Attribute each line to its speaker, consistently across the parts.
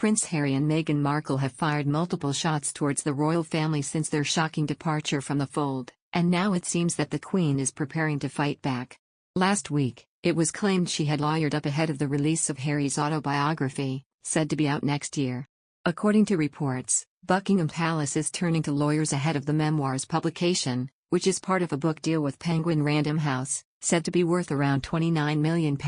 Speaker 1: Prince Harry and Meghan Markle have fired multiple shots towards the royal family since their shocking departure from the fold, and now it seems that the Queen is preparing to fight back. Last week, it was claimed she had lawyered up ahead of the release of Harry's autobiography, said to be out next year. According to reports, Buckingham Palace is turning to lawyers ahead of the memoir's publication, which is part of a book deal with Penguin Random House, said to be worth around £29 million.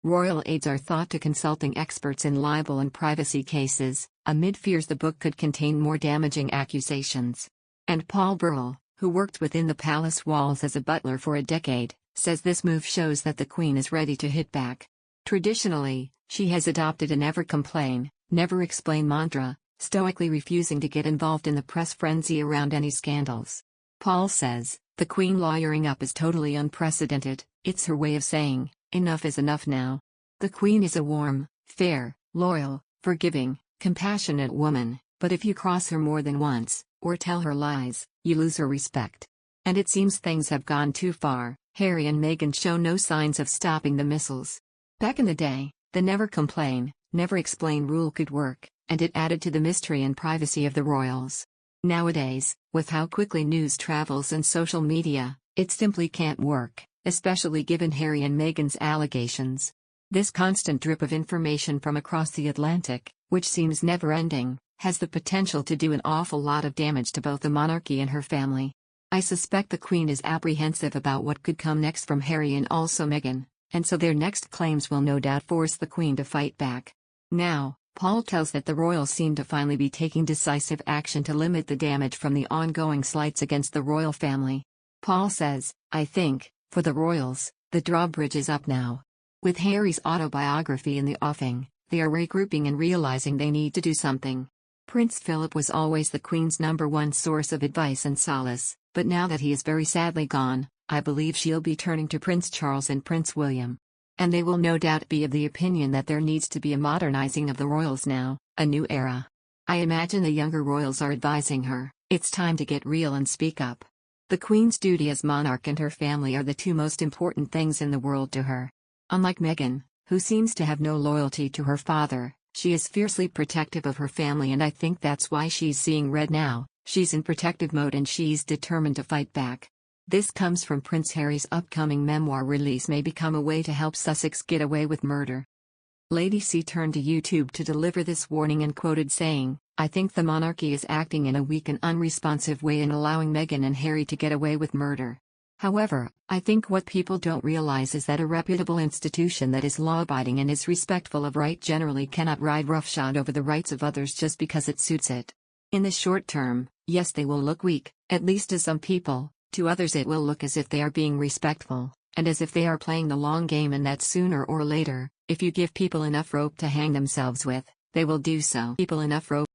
Speaker 1: Royal aides are thought to consulting experts in libel and privacy cases, amid fears the book could contain more damaging accusations. And Paul Burrell, who worked within the palace walls as a butler for a decade, says this move shows that the Queen is ready to hit back. Traditionally, she has adopted a never complain, never explain mantra, stoically refusing to get involved in the press frenzy around any scandals. Paul says, the Queen lawyering up is totally unprecedented. It's her way of saying, enough is enough now. The Queen is a warm, fair, loyal, forgiving, compassionate woman, but if you cross her more than once, or tell her lies, you lose her respect. And it seems things have gone too far. Harry and Meghan show no signs of stopping the missiles. Back in the day, the never complain, never explain rule could work, and it added to the mystery and privacy of the royals. Nowadays, with how quickly news travels and social media, it simply can't work, especially given Harry and Meghan's allegations. This constant drip of information from across the Atlantic, which seems never-ending, has the potential to do an awful lot of damage to both the monarchy and her family. I suspect the Queen is apprehensive about what could come next from Harry and also Meghan, and so their next claims will no doubt force the Queen to fight back. Now, Paul tells that the royals seem to finally be taking decisive action to limit the damage from the ongoing slights against the royal family. Paul says, I think, for the royals, the drawbridge is up now. With Harry's autobiography in the offing, they are regrouping and realizing they need to do something. Prince Philip was always the Queen's #1 source of advice and solace, but now that he is very sadly gone, I believe she'll be turning to Prince Charles and Prince William. And they will no doubt be of the opinion that there needs to be a modernizing of the royals now, a new era. I imagine the younger royals are advising her, it's time to get real and speak up. The Queen's duty as monarch and her family are the two most important things in the world to her. Unlike Meghan, who seems to have no loyalty to her father, she is fiercely protective of her family, and I think that's why she's seeing red now. She's in protective mode and she's determined to fight back. This comes from Prince Harry's upcoming memoir release may become a way to help Sussex get away with murder. Lady C turned to YouTube to deliver this warning and quoted saying, I think the monarchy is acting in a weak and unresponsive way in allowing Meghan and Harry to get away with murder. However, I think what people don't realize is that a reputable institution that is law-abiding and is respectful of right generally cannot ride roughshod over the rights of others just because it suits it. In the short term, yes, they will look weak, at least to some people. To others it will look as if they are being respectful, and as if they are playing the long game, and that sooner or later, if you give people enough rope to hang themselves with, they will do so. People enough rope.